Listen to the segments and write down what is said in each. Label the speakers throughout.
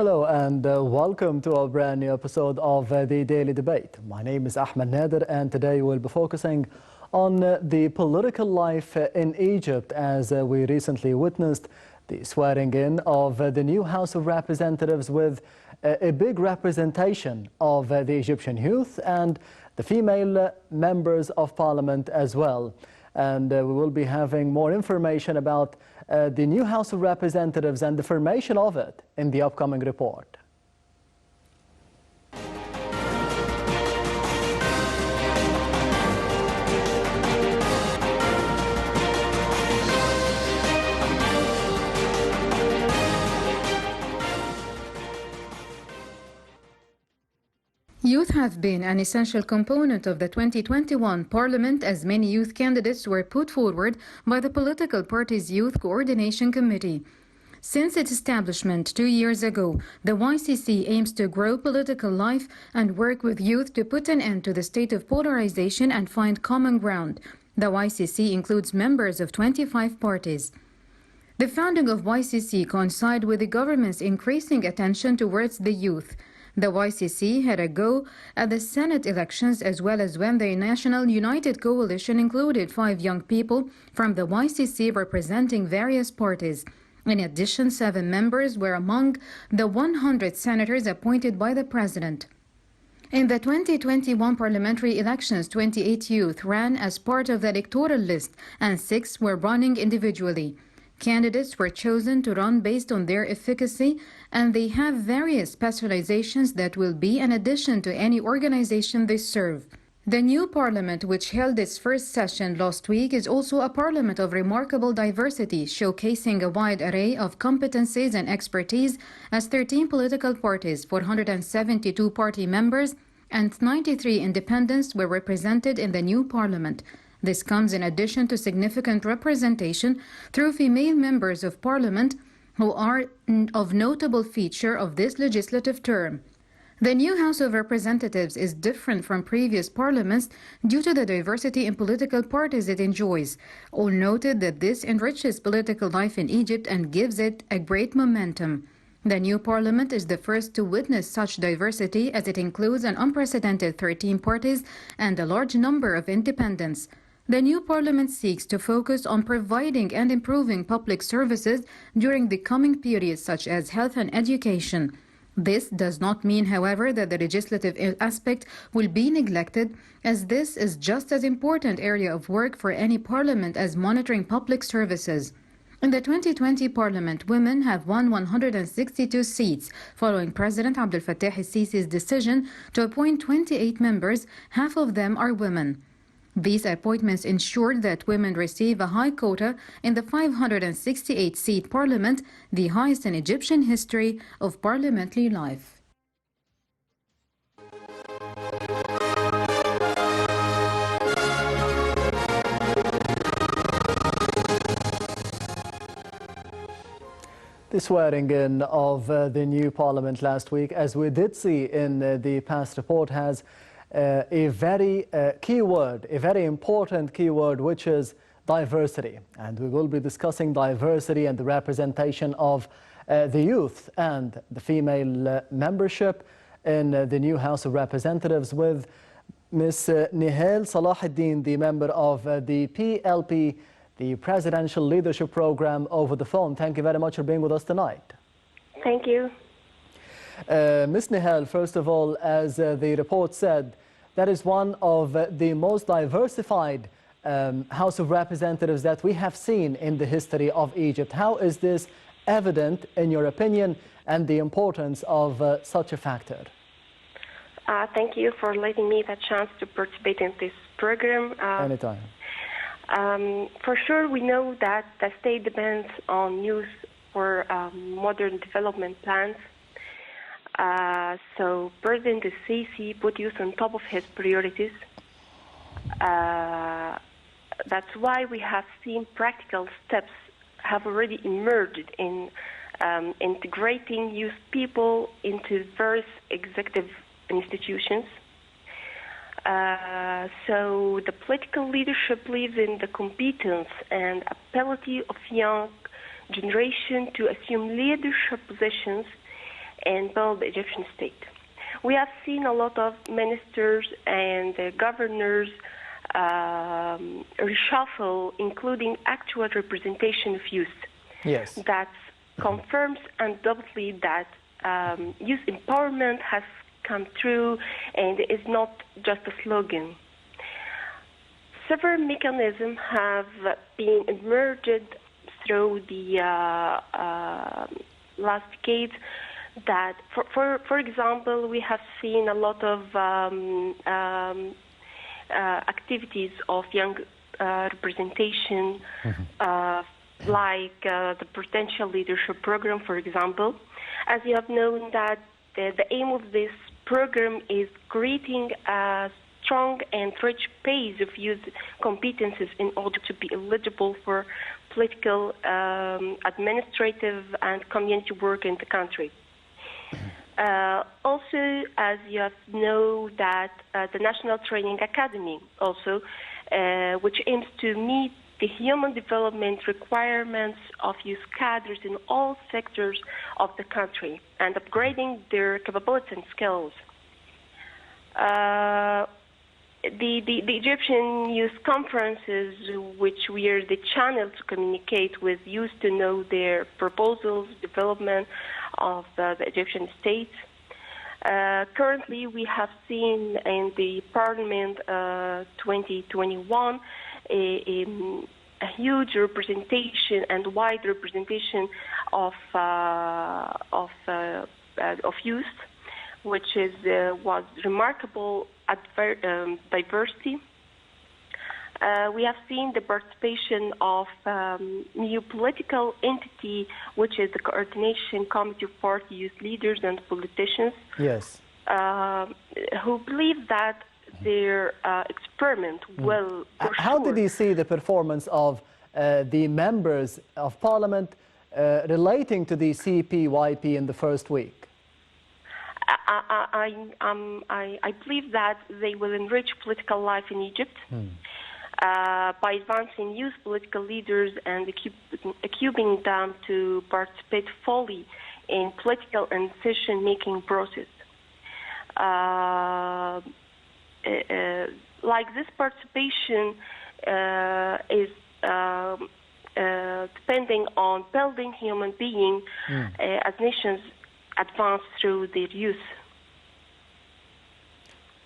Speaker 1: Hello and welcome to a brand new episode of the Daily Debate. My name is Ahmed Nader and today we'll be focusing on the political life in Egypt as we recently witnessed the swearing in of the new House of Representatives with a big representation of the Egyptian youth and the female members of parliament as well. And we will be having more information about the new House of Representatives and the formation of it in the upcoming report.
Speaker 2: Youth have been an essential component of the 2021 Parliament as many youth candidates were put forward by the political party's Youth Coordination Committee. Since its establishment 2 years ago, the YCC aims to grow political life and work with youth to put an end to the state of polarization and find common ground. The YCC includes members of 25 parties. The founding of YCC coincided with the government's increasing attention towards the youth. The YCC had a go at the Senate elections as well as when the National United Coalition included 5 young people from the YCC representing various parties. In addition, 7 members were among the 100 senators appointed by the president. In the 2021 parliamentary elections, 28 youth ran as part of the electoral list and 6 were running individually. Candidates were chosen to run based on their efficacy, and they have various specializations that will be an addition to any organization they serve. The new parliament, which held its first session last week, is also a parliament of remarkable diversity, showcasing a wide array of competencies and expertise as 13 political parties, 472 party members, and 93 independents were represented in the new parliament. This comes in addition to significant representation through female members of parliament who are of notable feature of this legislative term. The new House of Representatives is different from previous parliaments due to the diversity in political parties it enjoys. All noted that this enriches political life in Egypt and gives it a great momentum. The new parliament is the first to witness such diversity as it includes an unprecedented 13 parties and a large number of independents. The new parliament seeks to focus on providing and improving public services during the coming periods such as health and education. This does not mean, however, that the legislative aspect will be neglected, as this is just as important area of work for any parliament as monitoring public services. In the 2020 parliament, women have won 162 seats, following President Abdel Fattah el-Sisi's decision to appoint 28 members, half of them are women. These appointments ensured that women receive a high quota in the 568-seat parliament, the highest in Egyptian history of parliamentary life.
Speaker 1: The swearing in of the new parliament last week, as we did see in the past report, has a very very important keyword, which is diversity. And we will be discussing diversity and the representation of the youth and the female membership in the new House of Representatives with Ms. Nihal Salahuddin, the member of the PLP, the Presidential Leadership Program, over the phone. Thank you very much for being with us tonight.
Speaker 3: Thank you.
Speaker 1: Ms. Nihal, first of all, as the report said, that is one of the most diversified House of Representatives that we have seen in the history of Egypt. How is this evident, in your opinion, and the importance of such a factor?
Speaker 3: Thank you for letting me the chance to participate in this program.
Speaker 1: Anytime.
Speaker 3: For sure, we know that the state depends on youth for modern development plans. So President el-Sisi put youth on top of his priorities. That's why we have seen practical steps have already emerged in integrating youth people into various executive institutions. So the political leadership believes in the competence and ability of young generation to assume leadership positions and build the Egyptian state. We have seen a lot of ministers and governors reshuffle, including actual representation of youth.
Speaker 1: Yes.
Speaker 3: That confirms undoubtedly that youth empowerment has come true and is not just a slogan. Several mechanisms have been emerged through the last decades that, for example, we have seen a lot of activities of young representation, like the Potential Leadership Program, for example. As you have known that the aim of this program is creating a strong and rich base of youth competences in order to be eligible for political, administrative, and community work in the country. Also, as you have know that the National Training Academy also, which aims to meet the human development requirements of youth cadres in all sectors of the country and upgrading their capabilities and skills. The Egyptian Youth Conferences, which we are the channel to communicate with youth to know their proposals, development of the Egyptian state. Currently, we have seen in the Parliament 2021 a huge representation and wide representation of youth, which was remarkable diversity. We have seen the participation of new political entity, which is the Coordination Committee of Party Youth Leaders and Politicians.
Speaker 1: Yes.
Speaker 3: Who believe that their experiment will.
Speaker 1: How did you see the performance of the members of Parliament relating to the CPYP in the first week?
Speaker 3: I believe that they will enrich political life in Egypt by advancing youth political leaders and equipping them to participate fully in political and decision-making process. Like this participation is depending on building human beings as nations advance through their youth.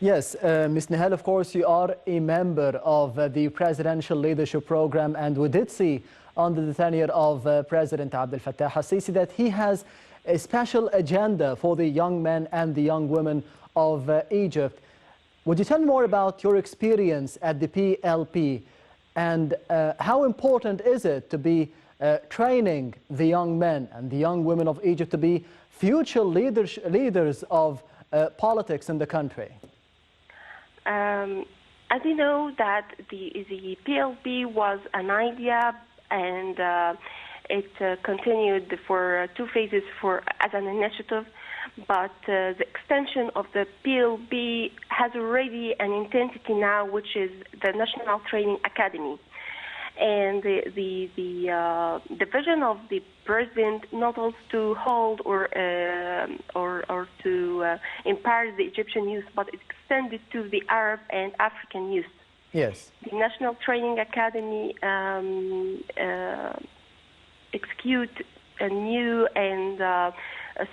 Speaker 1: Yes, Ms. Nihal, of course, you are a member of the Presidential Leadership Program, and we did see under the tenure of President Abdel Fattah al-Sisi that he has a special agenda for the young men and the young women of Egypt. Would you tell me more about your experience at the PLP and how important is it to be training the young men and the young women of Egypt to be future leaders of politics in the country?
Speaker 3: As you know, that the PLP was an idea, and it continued for 2 phases as an initiative. But the extension of the PLP has already an entity now, which is the National Training Academy. And the vision of the president not only to hold or to empower the Egyptian youth, but it extended to the Arab and African youth.
Speaker 1: Yes.
Speaker 3: The National Training Academy execute a new and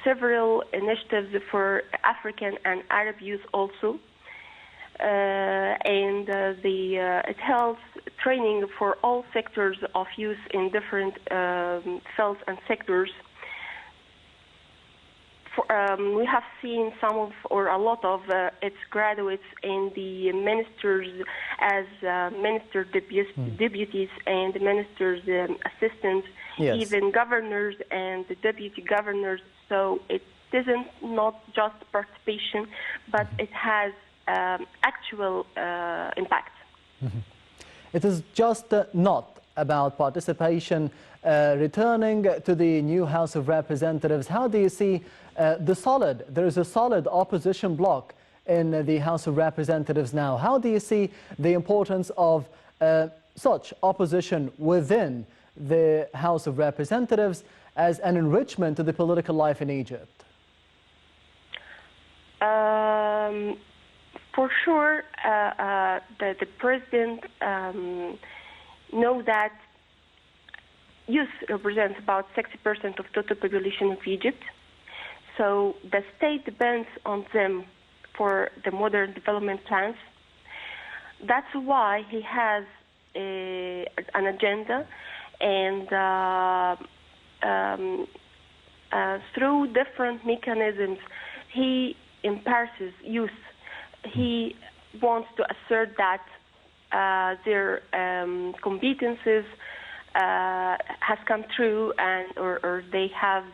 Speaker 3: several initiatives for African and Arab youth also. It helps training for all sectors of youth in different fields and sectors. We have seen some of, or a lot of its graduates in the ministers as minister deputies and ministers' assistants,
Speaker 1: yes.
Speaker 3: even governors and the deputy governors. So it isn't not just participation, but it has actual impact.
Speaker 1: It is just not about participation. Returning to the new House of Representatives, how do you see there is a solid opposition bloc in the House of Representatives now. How do you see the importance of such opposition within the House of Representatives as an enrichment to the political life in Egypt?
Speaker 3: For sure, the president know that youth represents about 60% of total population of Egypt. So the state depends on them for the modern development plans. That's why he has an agenda, and through different mechanisms, he empowers youth. He wants to assert that their competences has come true, and or they have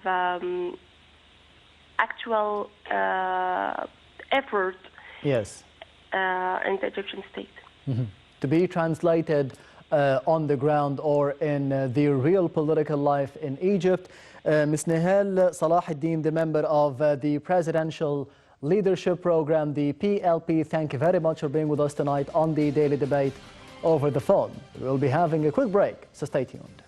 Speaker 3: actual effort.
Speaker 1: Yes.
Speaker 3: In the Egyptian state.
Speaker 1: Mm-hmm. To be translated on the ground or in the real political life in Egypt. Ms. Nihal Salah Eddin, the member of the Presidential Leadership Program, the PLP, thank you very much for being with us tonight on the Daily Debate over the phone. We'll be having a quick break, so stay tuned.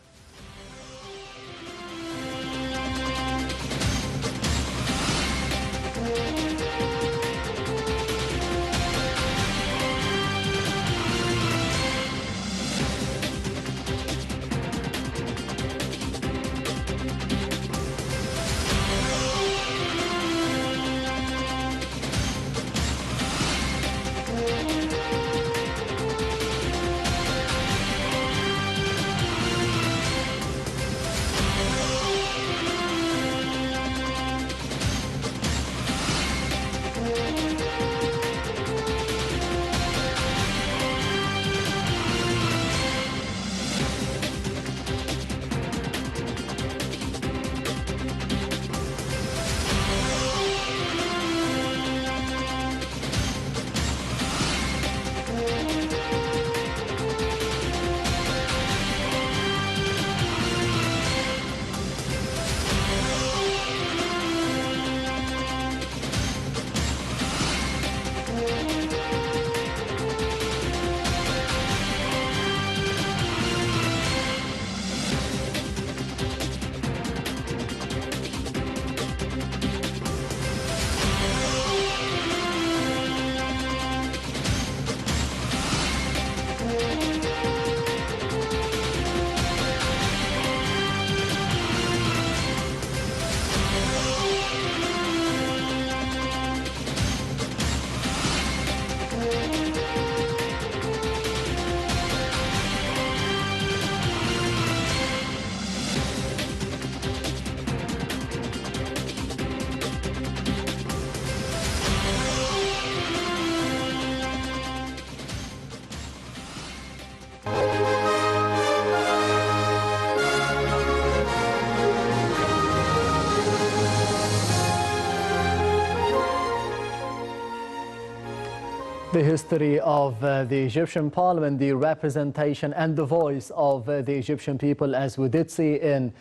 Speaker 1: The history of the Egyptian parliament, the representation and the voice of the Egyptian people, as we did see in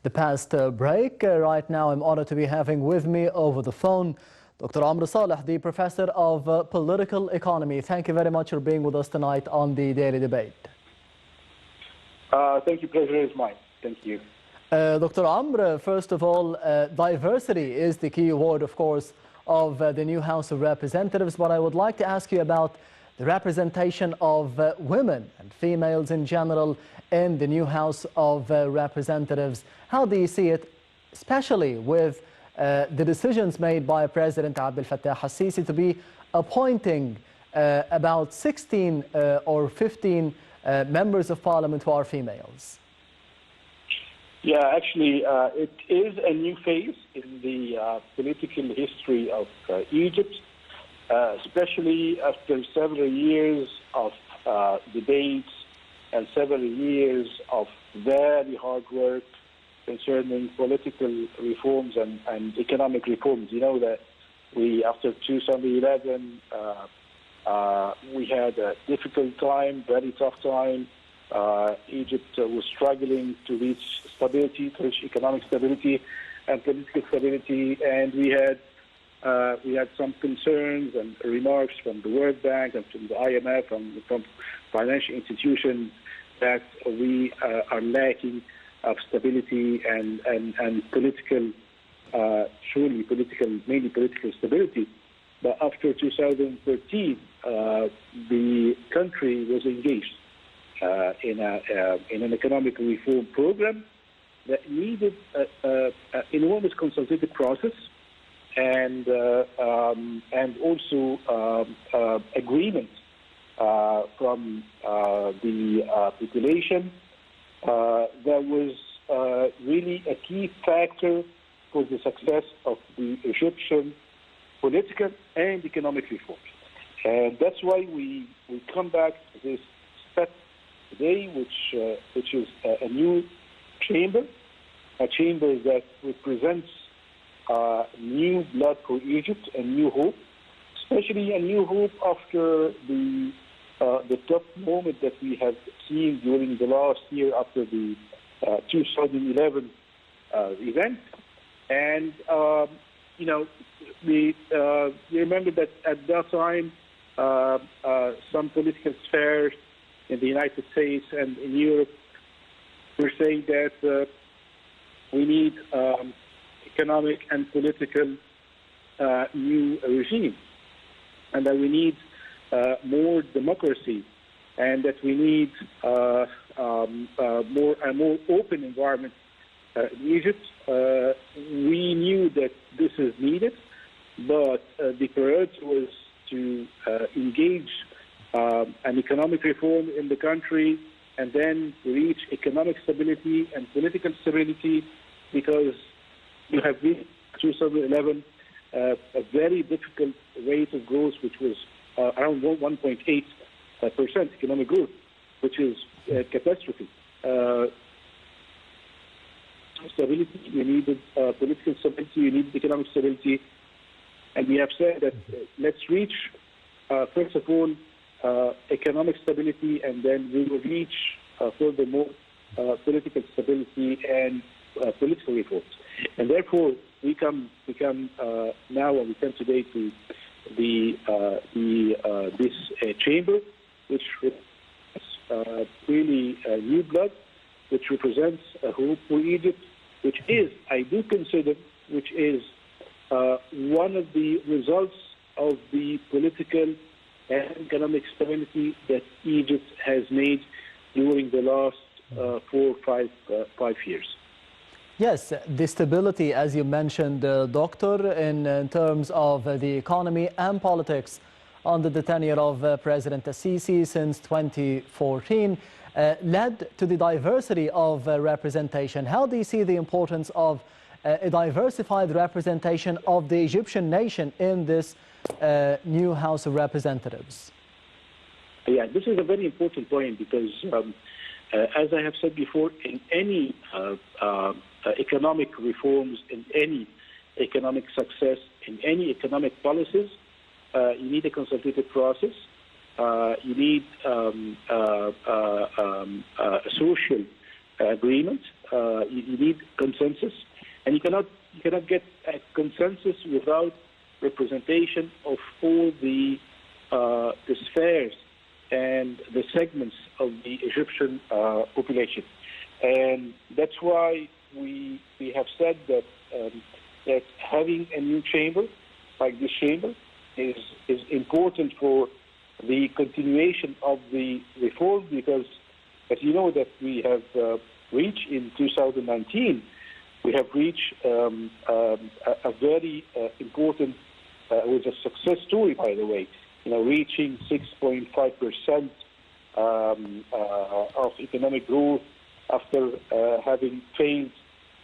Speaker 1: the past break. Right now, I'm honored to be having with me over the phone Dr. Amr Saleh, the professor of political economy. Thank you very much for being with us tonight on the Daily Debate.
Speaker 4: Thank you. Pleasure is mine. Thank you.
Speaker 1: Dr. Amr, first of all, diversity is the key word, of course, of the new House of Representatives, but I would like to ask you about the representation of women and females in general in the new House of Representatives. How do you see it, especially with the decisions made by President Abdel Fattah al-Sisi to be appointing about 16 or 15 members of parliament who are females?
Speaker 4: Yeah, actually, it is a new phase in the political history of Egypt, especially after several years of debates and several years of very hard work concerning political reforms and economic reforms. You know that after 2011, we had a difficult time, very tough time. Egypt was struggling to reach stability, to reach economic stability and political stability, and we had some concerns and remarks from the World Bank and from the IMF and from financial institutions that we are lacking of stability and political, truly political, mainly political stability. but after 2013, the country was engaged in an economic reform program that needed an enormous consultative process and also agreement from the population. That was really a key factor for the success of the Egyptian political and economic reforms. And that's why we come back to this step today, which is a new chamber, a chamber that represents new blood for Egypt, a new hope, especially a new hope after the tough moment that we have seen during the last year after the 2011 event. And, we remember that at that time, some political spheres in the United States and in Europe were saying that we need economic and political new regime, and that we need more democracy, and that we need a more open environment in Egypt. We knew that this is needed, but the priority was to engage an economic reform in the country and then reach economic stability and political stability, because you have reached 2011 a very difficult rate of growth, which was around 1.8% economic growth, which is a catastrophe. Stability, you needed political stability, you needed economic stability, and we have said that let's reach, first of all, economic stability, and then we will reach furthermore political stability and political reforms. And therefore, we come now, and we come today to this chamber, which is really new blood, which represents a hope for Egypt, which is, I do consider, which is one of the results of the political and economic stability that Egypt has made during the last 4 or 5 years.
Speaker 1: Yes, the stability, as you mentioned, Doctor, in terms of the economy and politics under the tenure of President Sisi since 2014, led to the diversity of representation. How do you see the importance of a diversified representation of the Egyptian nation in this new House of Representatives?
Speaker 4: Yeah, this is a very important point, because as I have said before, in any economic reforms, in any economic success, in any economic policies, you need a consultative process. You need a social agreement. You need consensus, and you cannot get a consensus without representation of all the spheres and the segments of the Egyptian population. And that's why we have said that that having a new chamber like this chamber is important for the continuation of the reform, because as you know that we have reached in 2019, we have reached a very important, was a success story, by the way, reaching 6.5% of economic growth after having failed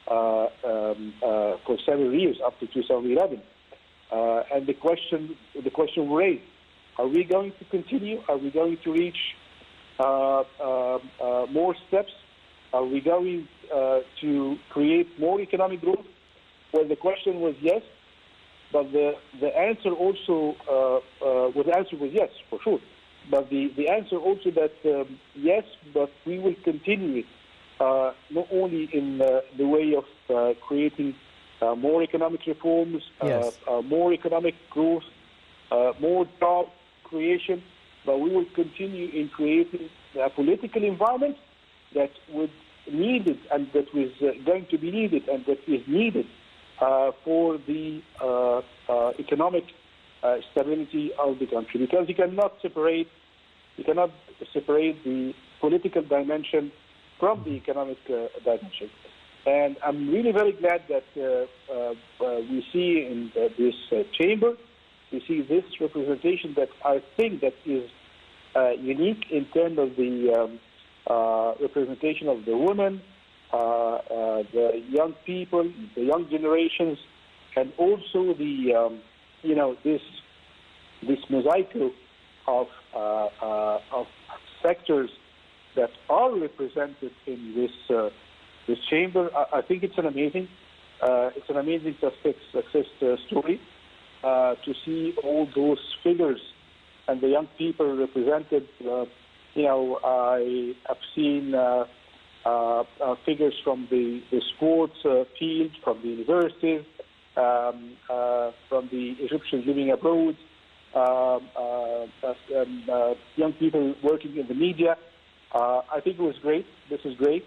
Speaker 4: for several years after 2011. And the question raised: are we going to continue? Are we going to reach more steps? Are we going to create more economic growth? Well, the question was yes, but the answer also the answer was yes, for sure. But the answer also that yes, but we will continue it, not only in the way of creating more economic reforms,
Speaker 1: yes.
Speaker 4: More economic growth, more job creation, but we will continue in creating a political environment that would needed and that was going to be needed and that is needed for the economic stability of the country, because you cannot separate the political dimension from the economic dimension. And I'm really very glad that we see in this chamber, we see this representation that I think that is unique in terms of the representation of the women, the young people, the young generations, and also the this mosaic of sectors that are represented in this chamber. I think it's an amazing success story to see all those figures and the young people represented. I have seen figures from the sports field, from the universities, from the Egyptians living abroad, young people working in the media. I think it was great. This is great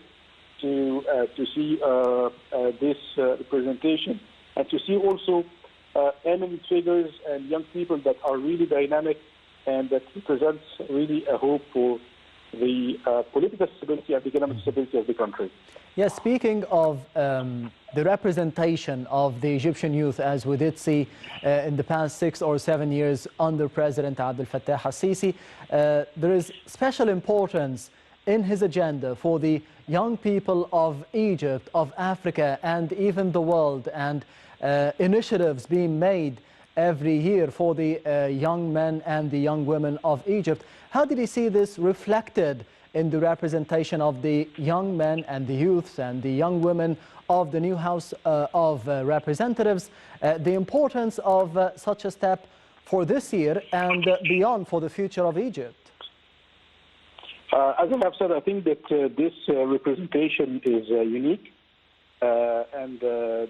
Speaker 4: to see this representation, and to see also eminent figures and young people that are really dynamic and that represents really a hope for the political stability and economic stability of the country.
Speaker 1: Yes, speaking of the representation of the Egyptian youth, as we did see in the past 6 or 7 years under President Abdel Fattah al-Sisi, there is special importance in his agenda for the young people of Egypt, of Africa, and even the world, and initiatives being made every year for the young men and the young women of Egypt. How did you see this reflected in the representation of the young men and the youths and the young women of the new House of Representatives, the importance of such a step for this year and beyond for the future of Egypt?
Speaker 4: As I have said, I think that this representation is unique, and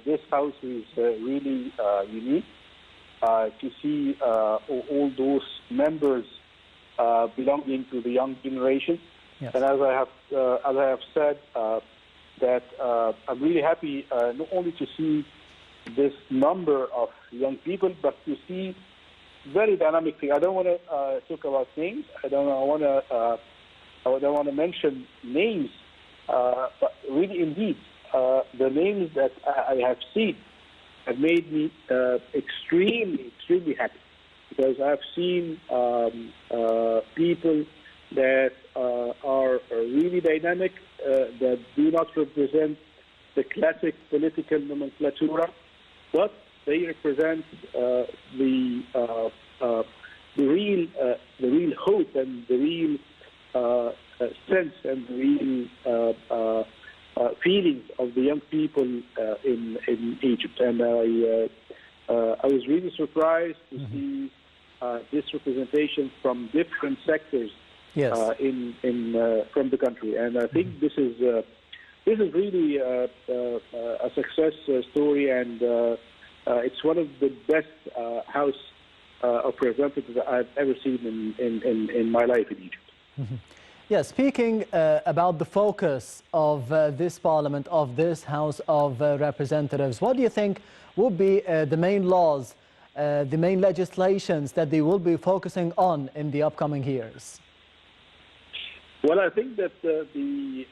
Speaker 4: this House is really unique to see all those members belonging to the young generation.
Speaker 1: Yes.
Speaker 4: And as I have said, that I'm really happy not only to see this number of young people, but to see very dynamic things. I don't want to talk about names. I don't want to mention names, but really, indeed, the names that I have seen have made me extremely happy, because I've seen people that are really dynamic, that do not represent the classic political nomenclatura, but they represent the real hope and the real sense and the real feelings of the young people in Egypt. And I was really surprised to see this representation from different sectors.
Speaker 1: Yes.
Speaker 4: From the country, and I think this is really a success story, and it's one of the best House of Representatives that I've ever seen in my life in Egypt.
Speaker 1: Mm-hmm. Yeah, speaking about the focus of this Parliament, of this House of Representatives, what do you think would be the main laws, the main legislations that they will be focusing on in the upcoming years?
Speaker 4: Well, I think that the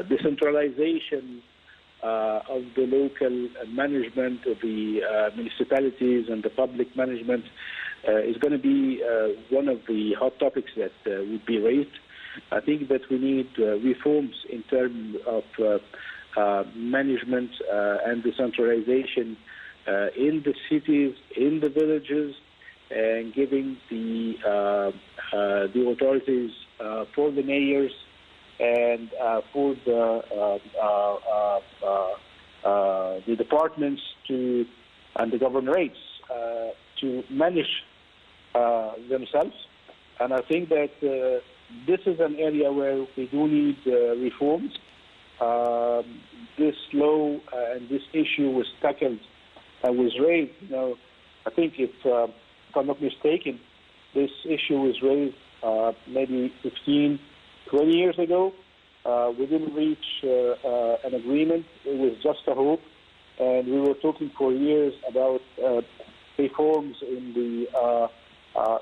Speaker 4: decentralization of the local management of the municipalities and the public management is going to be one of the hot topics that would be raised. I think that we need reforms in terms of management and decentralization in the cities, in the villages, and giving the authorities for the mayors and for the departments and the governorates to manage themselves. And I think that this is an area where we do need reforms. This law and this issue was tackled and was raised. I think if I'm not mistaken, this issue was raised maybe 15, 20 years ago. We didn't reach an agreement. It was just a hope. and we were talking for years about reforms in the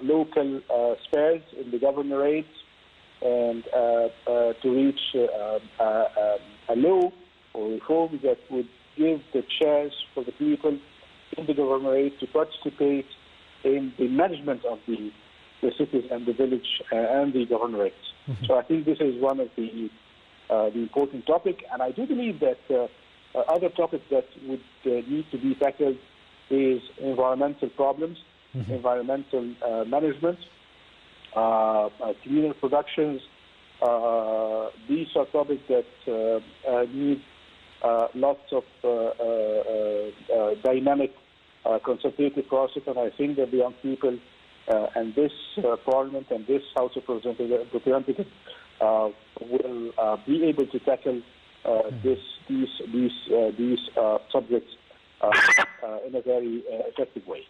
Speaker 4: local spheres, in the governorates, and to reach a law or reform that would give the chance for the people in the governorate to participate in the management of the cities and the village and the governorates. So I think this is one of the important topic, and I do believe that other topics that would need to be tackled is environmental problems, environmental management, communal productions. These are topics that need lots of dynamic consultative process, and I think that the young people and this Parliament and this House of Representatives will be able to tackle these subjects in a very effective way.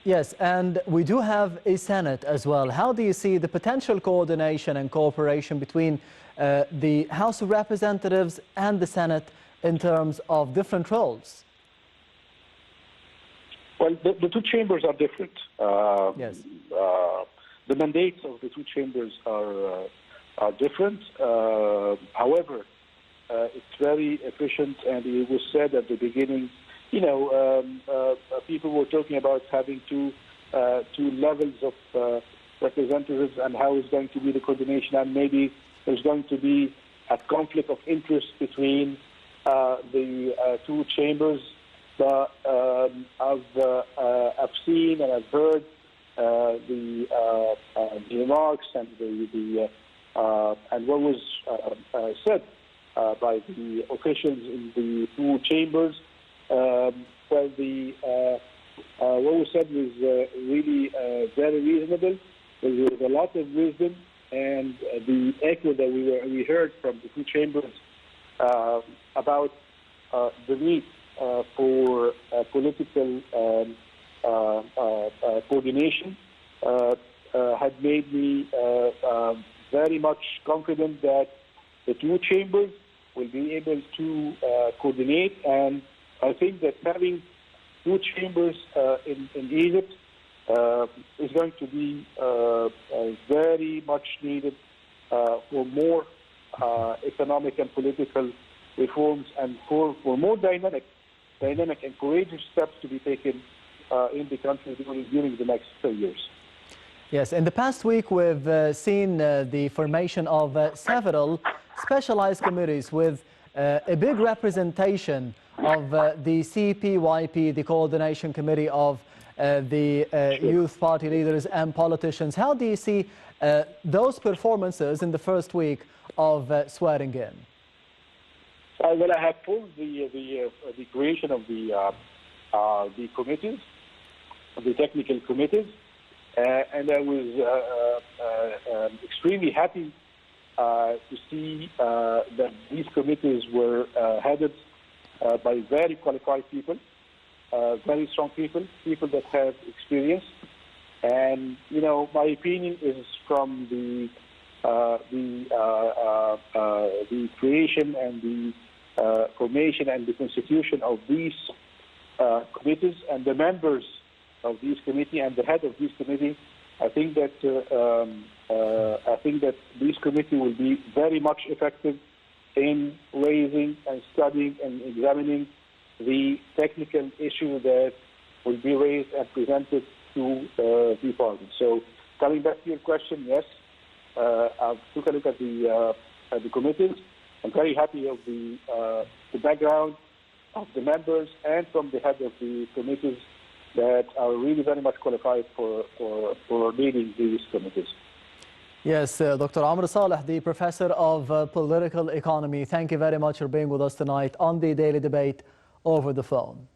Speaker 1: Yes, and we do have a Senate as well. How do you see the potential coordination and cooperation between the House of Representatives and the Senate in terms of different roles?
Speaker 4: Well, the two chambers are different.
Speaker 1: Yes.
Speaker 4: The mandates of the two chambers are different. However, it's very efficient, and it was said at the beginning, people were talking about having two levels of representatives and how is going to be the coordination, and maybe there's going to be a conflict of interest between the two chambers. But I've seen and I've heard the remarks and and what was said by the officials in the two chambers. Well, what was said was really very reasonable. There was a lot of wisdom, and the echo that we heard from the two chambers about the need for political coordination had made me very much confident that the two chambers will be able to coordinate, and I think that having two chambers in Egypt is going to be very much needed for more economic and political reforms, and for more dynamic and courageous steps to be taken in the country during the next 3 years.
Speaker 1: Yes, in the past week we've seen the formation of several specialized committees with a big representation of the CPYP, the Coordination Committee of the youth party leaders and politicians. How do you see those performances in the first week of swearing in?
Speaker 4: Well, I have pulled the creation of the committees, the technical committees, and I was extremely happy to see that these committees were headed by very qualified people, very strong people that have experience. And my opinion is from the creation and the formation and the constitution of these committees and the members of these committee and the head of this committee. I think that this committee will be very much effective in raising and studying and examining the technical issue that will be raised and presented to the Parliament. So, coming back to your question, yes, I've took a look at the committees. I'm very happy of the background of the members and from the head of the committees that are really very much qualified for leading these committees.
Speaker 1: Yes, Dr. Amr Saleh, the Professor of Political Economy, thank you very much for being with us tonight on the Daily Debate over the phone.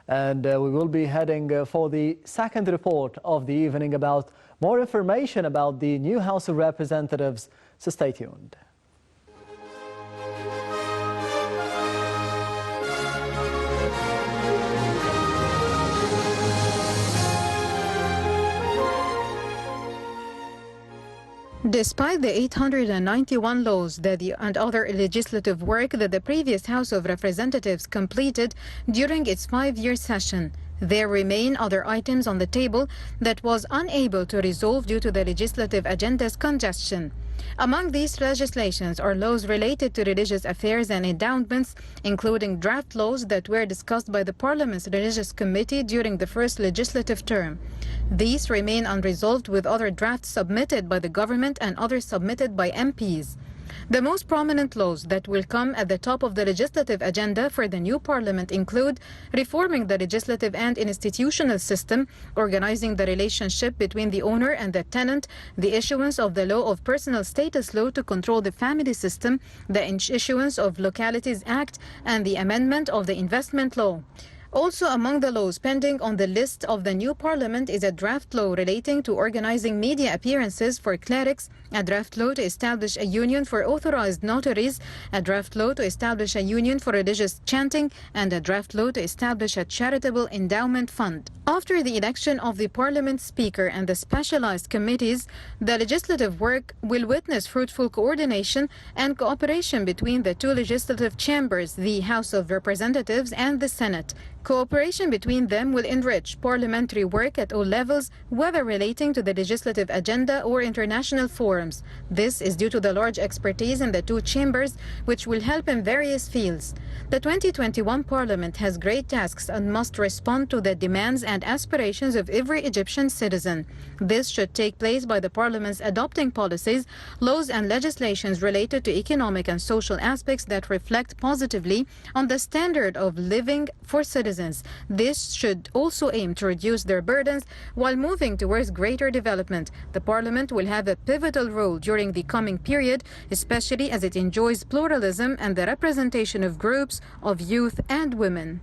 Speaker 1: And we will be heading for the second report of the evening about more information about the new House of Representatives, so stay tuned.
Speaker 2: Despite the 891 laws and other legislative work that the previous House of Representatives completed during its 5-year session, there remain other items on the table that was unable to resolve due to the legislative agenda's congestion. Among these legislations are laws related to religious affairs and endowments, including draft laws that were discussed by the Parliament's Religious Committee during the first legislative term. These remain unresolved, with other drafts submitted by the government and others submitted by MPs. The most prominent laws that will come at the top of the legislative agenda for the new parliament include reforming the legislative and institutional system, organizing the relationship between the owner and the tenant, the issuance of the law of personal status law to control the family system, the issuance of Localities Act, and the amendment of the investment law. Also among the laws pending on the list of the new parliament is a draft law relating to organizing media appearances for clerics, a draft law to establish a union for authorized notaries, a draft law to establish a union for religious chanting, and a draft law to establish a charitable endowment fund. After the election of the Parliament Speaker and the specialized committees, the legislative work will witness fruitful coordination and cooperation between the two legislative chambers, the House of Representatives and the Senate. Cooperation between them will enrich parliamentary work at all levels, whether relating to the legislative agenda or international forums. This is due to the large expertise in the two chambers, which will help in various fields. The 2021 Parliament has great tasks and must respond to the demands and aspirations of every Egyptian citizen. This should take place by the Parliament's adopting policies, laws and legislations related to economic and social aspects that reflect positively on the standard of living for citizens. This should also aim to reduce their burdens while moving towards greater development. The Parliament will have a pivotal role during the coming period, especially as it enjoys pluralism and the representation of groups of youth and women.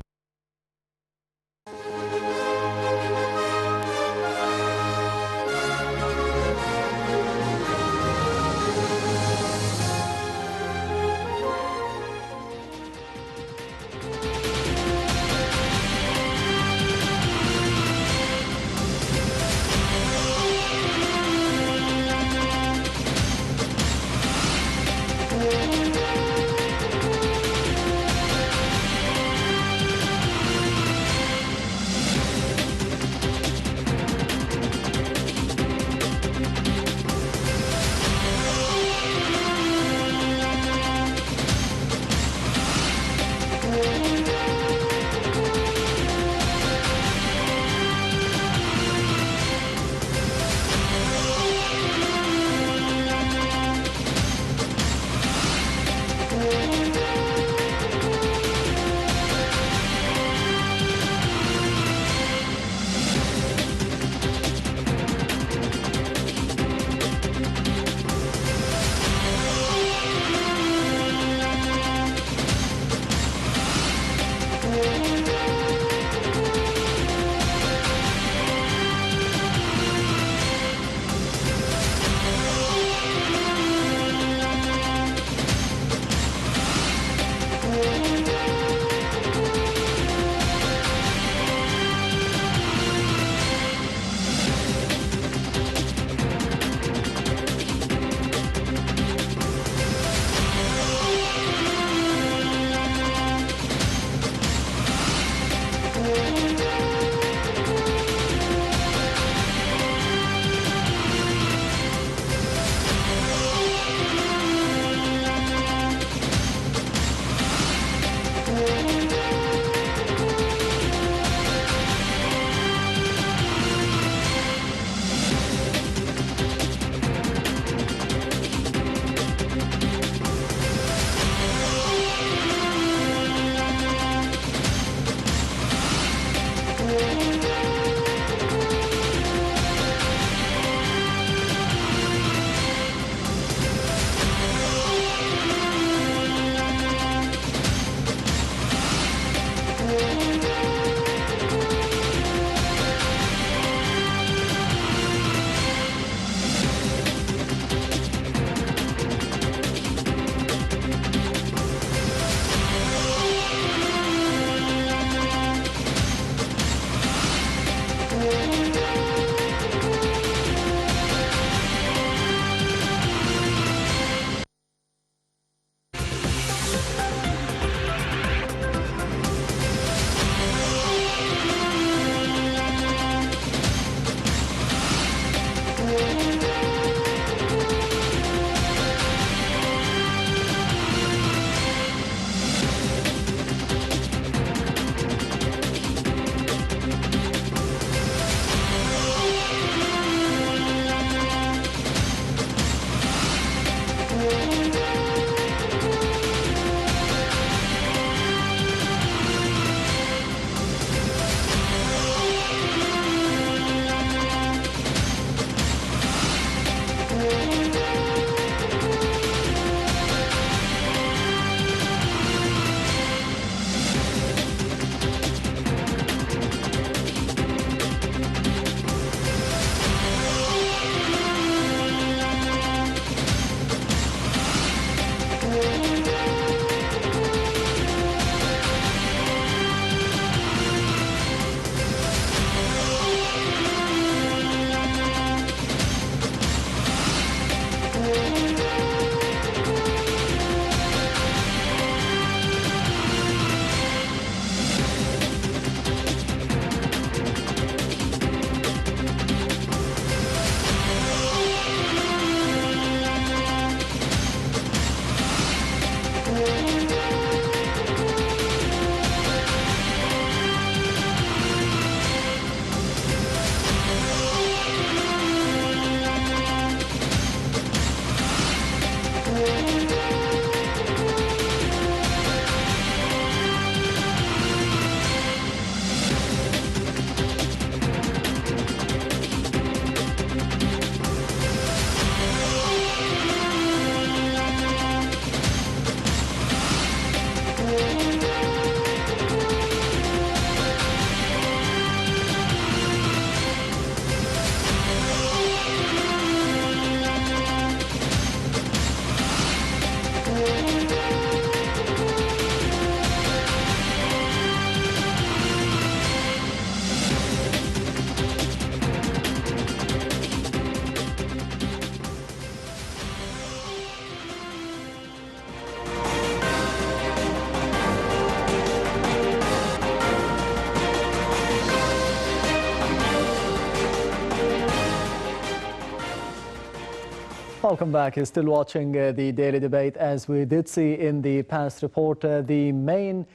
Speaker 1: Welcome back. You're still watching the Daily Debate. As we did see in the past report, the main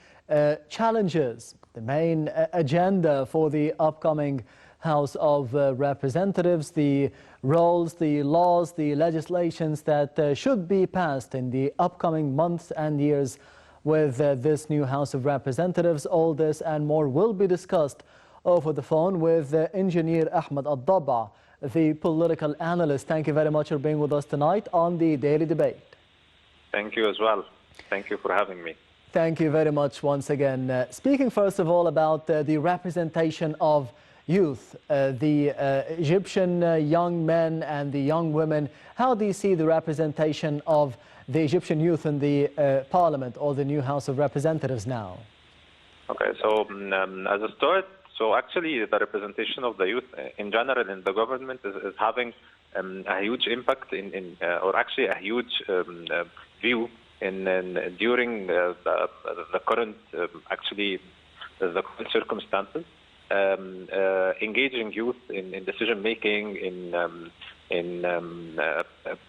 Speaker 1: challenges, the main agenda for the upcoming House of Representatives, the roles, the laws, the legislations that should be passed in the upcoming months and years with this new House of Representatives. All this and more will be discussed over the phone with Engineer Ahmed Al-Dab'a, the political analyst. Thank you very much for being with us tonight on the Daily Debate.
Speaker 5: Thank you as well. Thank you for having me.
Speaker 1: Thank you very much once again. Speaking first of all about the representation of youth, the Egyptian young men and the young women, how do you see the representation of the Egyptian youth in the parliament or the new House of Representatives now?
Speaker 5: Okay, so as a start, so actually the representation of the youth in general in the government is having a huge impact or actually a huge view during the current the current circumstances. Engaging youth in decision making, in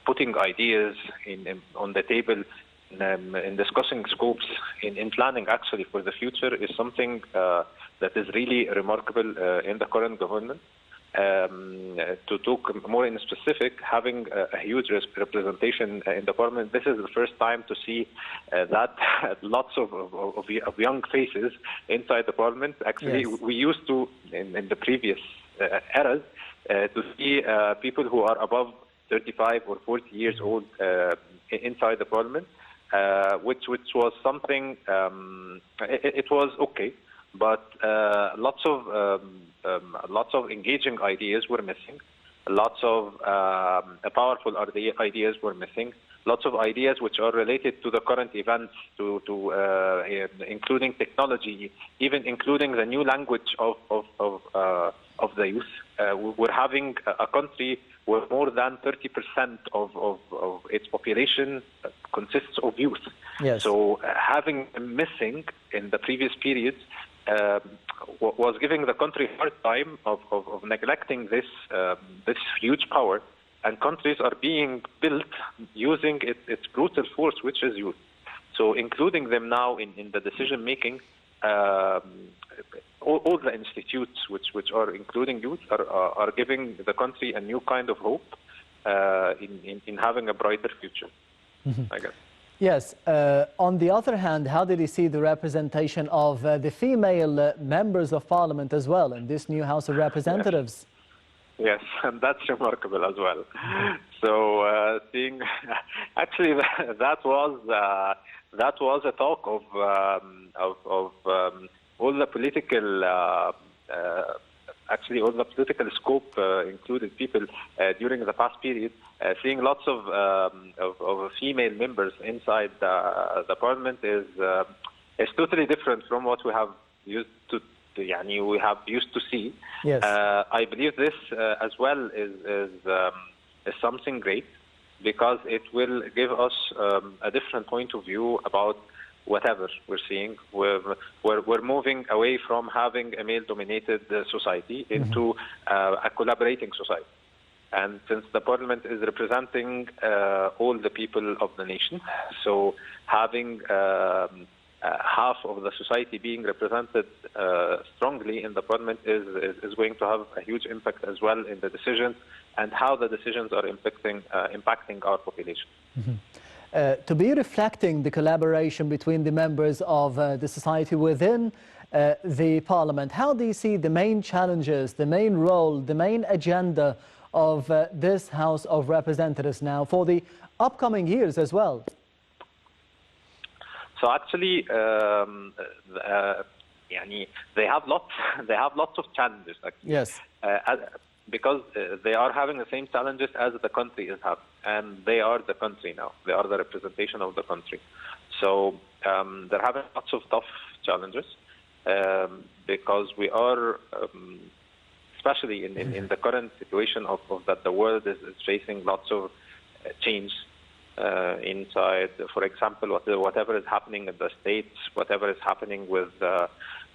Speaker 5: putting ideas on the table, in discussing scopes, in planning actually for the future is something that is really remarkable in the current government. To talk more in specific, having a huge representation in the parliament, this is the first time to see that lots of young faces inside the parliament. Actually, yes. We used to, in the previous eras, to see people who are above 35 or 40 years old inside the parliament, which was something, it was okay, but lots of engaging ideas were missing. Lots of powerful ideas were missing. Lots of ideas which are related to the current events, including technology, even including the new language of the youth. We're having a country where more than 30% of its population consists of youth.
Speaker 1: Yes.
Speaker 5: So having missing in the previous periods was giving the country a hard time of neglecting this huge power, and countries are being built using its brutal force, which is youth. So including them now in the decision making, all the institutes which are including youth are giving the country a new kind of hope in having a brighter future, I guess.
Speaker 1: Yes. On the other hand, how did you see the representation of the female members of parliament as well in this new House of Representatives?
Speaker 5: Yes, and that's remarkable as well. So seeing, actually, that was a talk of all the political, actually all the political scope included people during the past period. Seeing lots of female members inside the parliament is totally different from what we have used to see.
Speaker 1: Yes.
Speaker 5: I believe this as well is something great, because it will give us a different point of view about whatever we're seeing. We're moving away from having a male-dominated society into a collaborating society. And since the parliament is representing all the people of the nation, so having half of the society being represented strongly in the parliament is going to have a huge impact as well in the decisions and how the decisions are impacting our population.
Speaker 1: To be reflecting the collaboration between the members of the society within the parliament, how do you see the main challenges, the main role, the main agenda of this House of Representatives now for the upcoming years as well?
Speaker 5: So actually, they have lots of challenges. Actually.
Speaker 1: Yes.
Speaker 5: Because they are having the same challenges as the country is having, and they are the country now. They are the representation of the country. So they're having lots of tough challenges because we are, especially in the current situation of that the world is facing lots of change inside. For example, whatever is happening in the States, whatever is happening with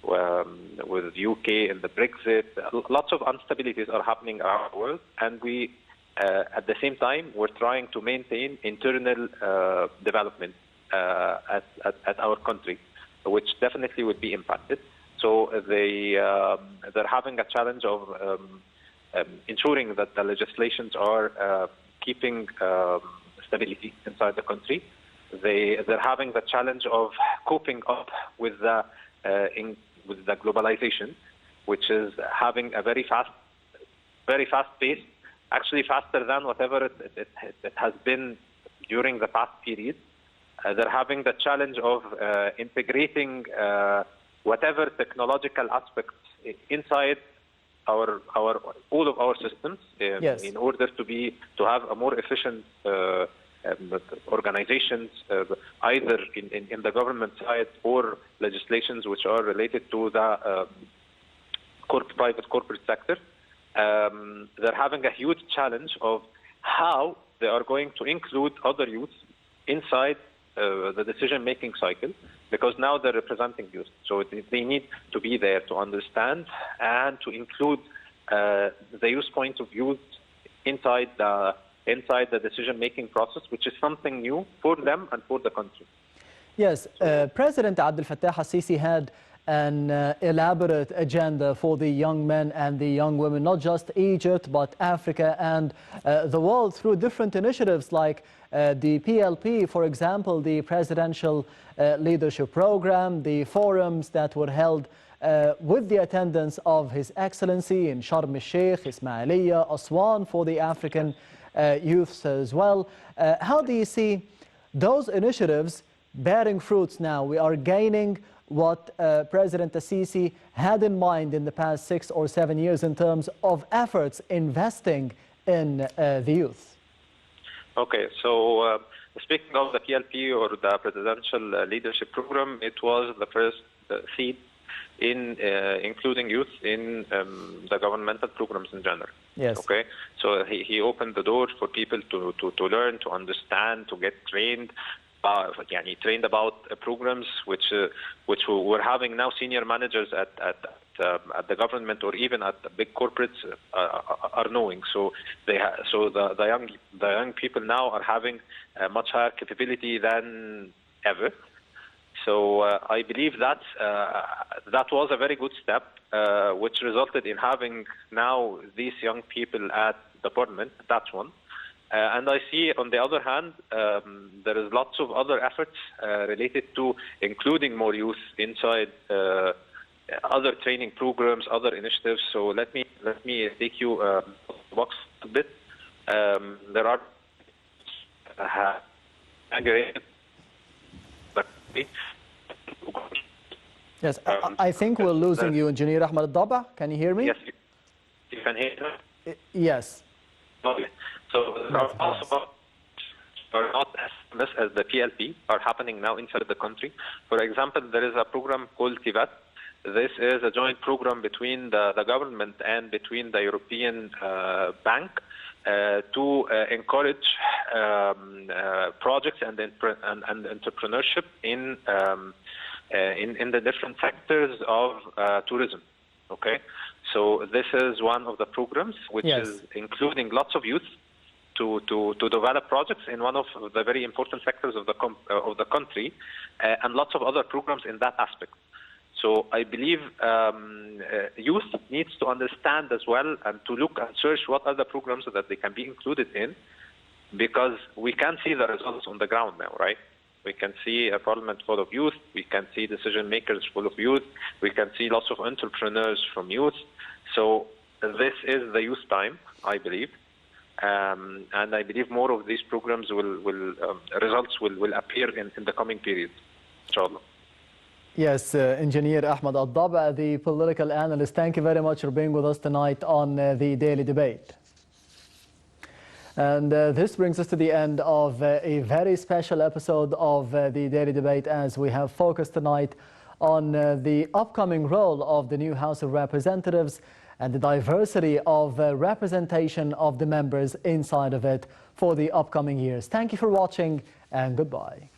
Speaker 5: UK and the Brexit, lots of instabilities are happening around the world, and we At the same time, we're trying to maintain internal development at our country, which definitely would be impacted. So they're having a challenge of ensuring that the legislations are keeping stability inside the country. They're having the challenge of coping up with the globalization, which is having a very fast pace, actually faster than whatever it has been during the past period. They're having the challenge of integrating whatever technological aspects inside all of our systems
Speaker 1: Yes.
Speaker 5: in order to have a more efficient organizations, either in the government side or legislations which are related to the private corporate sector. They're having a huge challenge of how they are going to include other youth inside the decision-making cycle, because now they're representing youth. So they need to be there to understand and to include the youth point of view inside the decision-making process, which is something new for them and for the country.
Speaker 1: Yes, President Abdel Fattah al-Sisi had an elaborate agenda for the young men and the young women, not just Egypt, but Africa and the world, through different initiatives like the PLP, for example, the Presidential Leadership Program, the forums that were held with the attendance of His Excellency in Sharm el-Sheikh, Ismailia, Aswan for the African youths as well. How do you see those initiatives bearing fruits now? We are gaining what President al-Sisi had in mind in the past 6 or 7 years in terms of efforts investing in the youth.
Speaker 5: Okay, so speaking of the PLP or the Presidential Leadership Program, it was the first seed in including youth in the governmental programs in general.
Speaker 1: Yes.
Speaker 5: Okay, so he opened the door for people to learn, to understand, to get trained. Trained about programs which we're having now senior managers at the government or even at the big corporates are knowing. So the young people now are having a much higher capability than ever. So I believe that was a very good step, which resulted in having now these young people at the parliament. That's one. And I see, on the other hand, there is lots of other efforts related to including more youth inside other training programs, other initiatives. So let me take you box a bit. There are
Speaker 1: Yes, I think we're losing you, Engineer Ahmed Al-Daba. Can you hear me?
Speaker 5: Yes, you can hear me?
Speaker 1: Yes.
Speaker 5: Okay. So there are also not as the PLP are happening now inside the country. For example, there is a program called TIVAT. This is a joint program between the government and between the European Bank to encourage projects and entrepreneurship in the different sectors of tourism. Okay, so this is one of the programs which
Speaker 1: Yes.
Speaker 5: is including lots of youth to develop projects in one of the very important sectors of the country, and lots of other programs in that aspect. So I believe youth needs to understand as well and to look and search what are the programs that they can be included in, because we can see the results on the ground now, right? We can see a parliament full of youth, we can see decision makers full of youth, we can see lots of entrepreneurs from youth. So this is the youth time, I believe. And I believe more of these programs results will appear in the coming period, inshallah.
Speaker 1: Yes, Engineer Ahmed Al-Daba, the political analyst, thank you very much for being with us tonight on the Daily Debate. And this brings us to the end of a very special episode of the Daily Debate, as we have focused tonight on the upcoming role of the new House of Representatives and the diversity of representation of the members inside of it for the upcoming years. Thank you for watching, and goodbye.